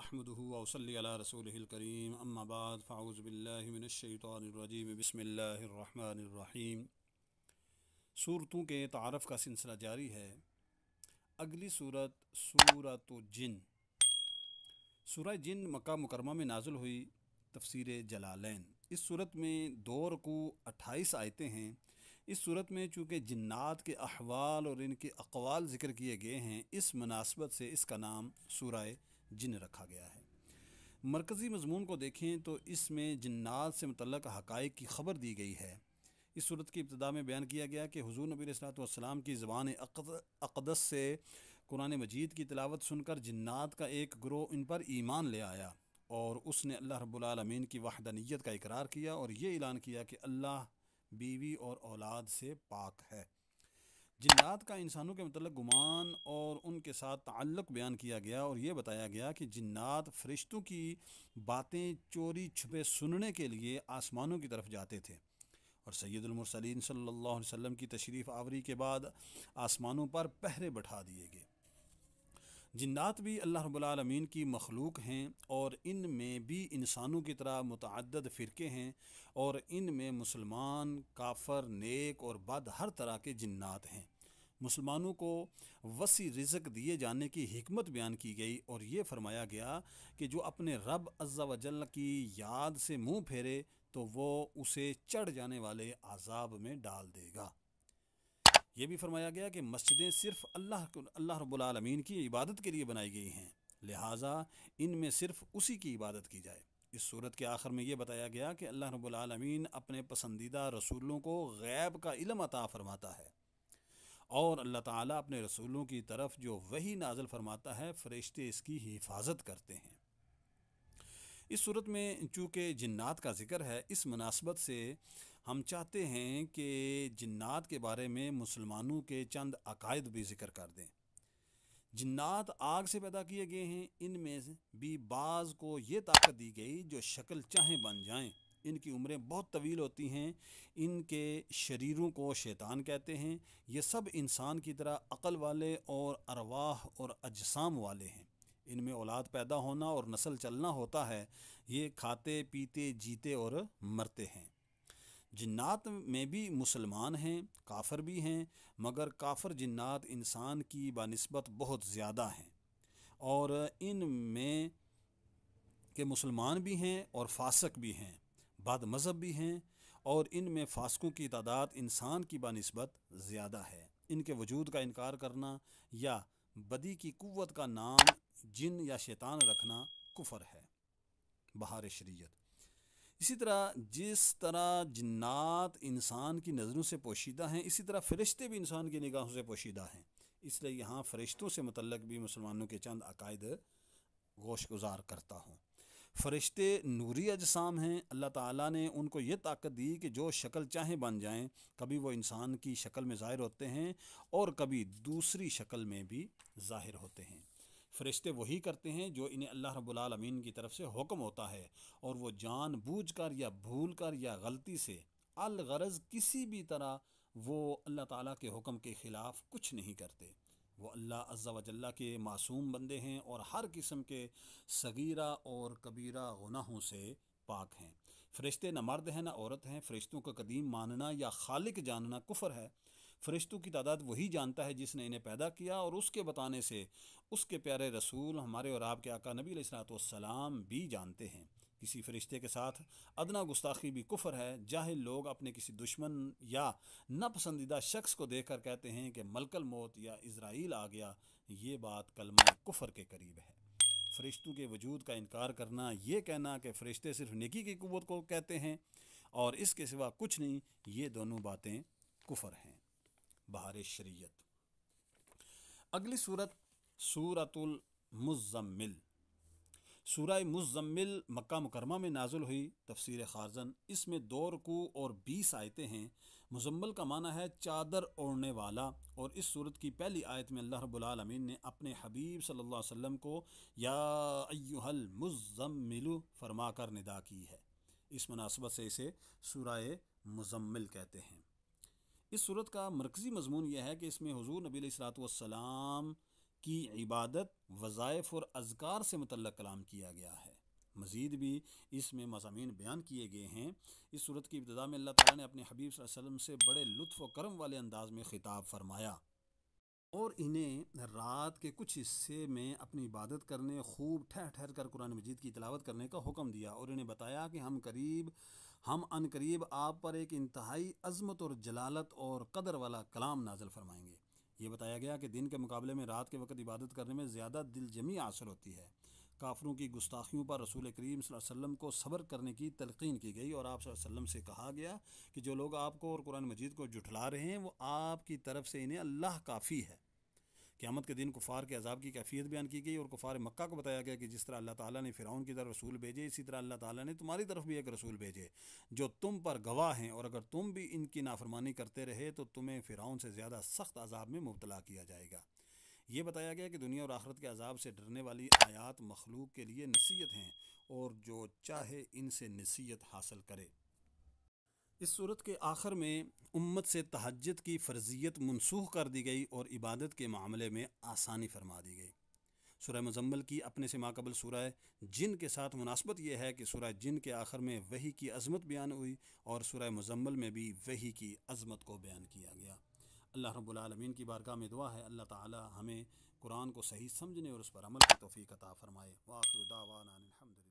अहमदुहु व उसल्ली अला रसूलिहिल करीम अम्मा बाद फ़अऊज़ु बिल्लाहि मिनश्शैतानिर रजीम बिस्मिल्लाहिर रहमानिर रहीम। सूरतों के तारफ़ का सिलसिला जारी है। अगली सूरत सूरतुल जिन। सूरह जिन मक्का मुकरमा में नाज़िल हुई। तफ़सीर जलालैन। इस सूरत में 2 रुकू 28 आयतें हैं। इस सूरत में चूँकि जिन्नात के अहवाल और इनके अक़वाल ज़िक्र किए गए हैं, इस मुनासबत से इसका नाम सूरह जिन रखा गया है। मरकज़ी मज़मून को देखें तो इसमें जिन्नात से मुतल्लक़ हक़ाइक़ की ख़बर दी गई है। इस सूरत की इब्तिदा में बयान किया गया कि हुज़ूर नबी अलैहिस्सलातु वस्सलाम की ज़बान अक़दस से कुरान मजीद की तिलावत सुनकर जिन्नात का एक गिरोह इन पर ईमान ले आया और उसने अल्लाह रब्बुल आलमीन की वहदानियत का इकरार किया और ये ऐलान किया कि अल्लाह बीवी और औलाद से पाक है। जिन्नात का इंसानों के मतलब गुमान और उनके साथ ताल्लुक़ बयान किया गया और ये बताया गया कि जिन्नात फ़रिश्तों की बातें चोरी छुपे सुनने के लिए आसमानों की तरफ जाते थे और सैयदुल मुरसलीन सल्लल्लाहु अलैहि वसल्लम की तशरीफ़ आवरी के बाद आसमानों पर पहरे बैठा दिए गए। जिन्नात भी अल्लाह रब्बुल आलमीन की मखलूक हैं और इन में भी इंसानों की तरह मुतअद्दिद फ़िरक़े हैं और इन में मुसलमान, काफ़र, नेक और बद हर तरह के जिन्नात हैं। मुसलमानों को वसी रिज़्क़ दिए जाने की हिकमत बयान की गई और ये फरमाया गया कि जो अपने रब अज़्ज़ा व जल्ल की याद से मुँह फेरे तो वो उसे चढ़ जाने वाले अज़ाब में डाल देगा। ये भी फरमाया गया कि मस्जिदें सिर्फ़ अल्लाह रब्बुल आलमीन की इबादत के लिए बनाई गई हैं, लिहाजा इनमें सिर्फ़ उसी की इबादत की जाए। इस सूरत के आखिर में ये बताया गया कि अल्लाह रब्बुल आलमीन अपने पसंदीदा रसूलों को गैब का इल्म अता फरमाता है और अल्लाह ताला अपने रसूलों की तरफ जो वही नाज़िल फरमाता है, फ़रिश्ते इसकी हिफाजत करते हैं। इस सूरत में चूँकि जिन्नात का ज़िक्र है, इस मुनासबत से हम चाहते हैं कि जिन्नात के बारे में मुसलमानों के चंद अकायद भी ज़िक्र कर दें। जिन्नात आग से पैदा किए गए हैं। इनमें भी बाज़ को ये ताकत दी गई जो शक्ल चाहें बन जाएं। इनकी उम्रें बहुत तवील होती हैं। इनके शरीरों को शैतान कहते हैं। ये सब इंसान की तरह अक़ल वाले और अरवाह और अजसाम वाले हैं। इनमें औलाद पैदा होना और नस्ल चलना होता है। ये खाते पीते जीते और मरते हैं। जिन्नात में भी मुसलमान हैं, काफ़र भी हैं, मगर काफ़र जिन्नात इंसान की बानिस्बत बहुत ज़्यादा हैं और इनमें के मुसलमान भी हैं और फासक भी हैं, बद मज़हब भी हैं और इनमें फासकों की तादाद इंसान की बानिस्बत ज़्यादा है। इनके वजूद का इनकार करना या बदी की कुव्वत का नाम जिन या शैतान रखना कुफ़र है बहार शरीयत। इसी तरह जिस तरह जिन्नात इंसान की नज़रों से पोशीदा हैं, इसी तरह फ़रिश्ते भी इंसान की निगाहों से पोशीदा हैं। इसलिए यहाँ फ़रिश्तों से मुतल्लक़ भी मुसलमानों के चंद अकायद गोश गुजार करता हूँ। फ़रिश्ते नूरी अजसाम हैं। अल्लाह ताला ने उनको ये ताकत दी कि जो शक्ल चाहें बन जाएं। कभी वो इंसान की शक्ल में ज़ाहिर होते हैं और कभी दूसरी शक्ल में भी ज़ाहिर होते हैं। फ़रिश्ते वही करते हैं जो इन्हें अल्लाह रब्बुल आलमीन की तरफ से हुक्म होता है और वो जानबूझकर या भूलकर या गलती से अलगरज किसी भी तरह वो अल्लाह ताला के हुक्म के ख़िलाफ़ कुछ नहीं करते। वो अल्लाह अज़्ज़ा व जल्ला के मासूम बंदे हैं और हर किस्म के सगीरा और कबीरा गुनाहों से पाक हैं। फ़रिश्ते न मर्द हैं न औरत हैं। फ़रिश्तों का कदीम मानना या खालिक जानना कुफ़र है। फ़रिश्तों की तादाद वही जानता है जिसने इन्हें पैदा किया और उसके बताने से उसके प्यारे रसूल हमारे और आपके आका नबी अलैहिस्सलातु वस्सलाम भी जानते हैं। किसी फ़रिश्ते के साथ अदना गुस्ताखी भी कुफ़र है। जाहिल लोग अपने किसी दुश्मन या नापसंदीदा शख्स को देखकर कहते हैं कि मलकल मौत या इज़राइल आ गया। ये बात कलमा कुफ़र के करीब है। फ़रिश्तों के वजूद का इनकार करना, ये कहना कि फ़रिश्ते सिर्फ़ नेकी की क़ुव्वत को कहते हैं और इसके सिवा कुछ नहीं, ये दोनों बातें कुफ़र हैं बहार शरीयत। अगली सूरत सूरतुल मुज़्ज़म्मिल। सूरह मुज़्ज़म्मिल मक्का मुकरमा में नाज़िल हुई। तफ़सीर ख़ारज़न। इसमें 2 रुकू और 20 आयतें हैं। मुज़म्मिल का माना है चादर ओढ़ने वाला और इस सूरत की पहली आयत में अल्लाह रब्बुल आलमीन ने अपने हबीब सल्लल्लाहु अलैहि वसल्लम को या अय्युहल मुज़्ज़म्मिलु फरमा कर निदा की है। इस मुनासबत से इसे सूरह मुज़म्मिल कहते हैं। इस सूरत का मरकज़ी मज़मून यह है कि इसमें हुज़ूर नबी अलैहिस्सलातु वस्सलाम کی عبادت، وظائف اور اذکار سے متعلق کلام کیا گیا ہے۔ مزید بھی اس میں مضامین بیان کیے گئے ہیں۔ اس صورت کی ابتدا میں اللہ تعالیٰ نے اپنے حبیب صلی اللہ علیہ وسلم سے بڑے لطف و کرم والے انداز میں خطاب فرمایا اور انہیں رات کے کچھ حصے میں اپنی عبادت کرنے، خوب ٹھہر ٹھہر کر قرآن مجید کی تلاوت کرنے کا حکم دیا، اور انہیں بتایا کہ ہم ان قریب آپ پر ایک انتہائی عظمت اور جلالت اور قدر والا کلام نازل فرمائیں گے۔ یہ بتایا گیا کہ دن کے مقابلے میں رات کے وقت عبادت کرنے میں زیادہ دل جمی حاصل ہوتی ہے۔ کافروں کی گستاخیوں پر رسول کریم صلی اللہ علیہ وسلم کو صبر کرنے کی تلقین کی گئی، اور آپ صلی اللہ علیہ وسلم سے کہا گیا کہ جو لوگ آپ کو اور قرآن مجید کو جھٹلا رہے ہیں وہ آپ کی طرف سے انہیں اللہ کافی ہے۔ قیامت کے دن کفار کے عذاب کی کیفیت بیان کی گئی، اور کفار مکہ کو بتایا گیا کہ جس طرح اللہ تعالیٰ نے فرعون کی طرف رسول بھیجے، اسی طرح اللہ تعالیٰ نے تمہاری طرف بھی ایک رسول بھیجے جو تم پر گواہ ہیں، اور اگر تم بھی ان کی نافرمانی کرتے رہے تو تمہیں فرعون سے زیادہ سخت عذاب میں مبتلا کیا جائے گا۔ یہ بتایا گیا کہ دنیا اور آخرت کے عذاب سے ڈرنے والی آیات مخلوق کے لیے نصیحت ہیں، اور جو چاہے ان سے نصیحت حاصل کرے۔ اس صورت کے آخر میں امت سے تہجد کی فرضیت منسوخ کر دی گئی اور عبادت کے معاملے میں آسانی فرما دی گئی۔ سورہ مزمل کی اپنے سے ماقبل سورہ جن کے ساتھ مناسبت یہ ہے کہ سورہ جن کے آخر میں وحی کی عظمت بیان ہوئی، اور سورہ مزمل میں بھی وحی کی عظمت کو بیان کیا گیا۔ اللہ رب العالمین کی بارگاہ میں دعا ہے اللہ تعالی ہمیں قرآن کو صحیح سمجھنے اور اس پر عمل کی توفیق عطا فرمائے۔ وآخر دعوانا الحمدللہ۔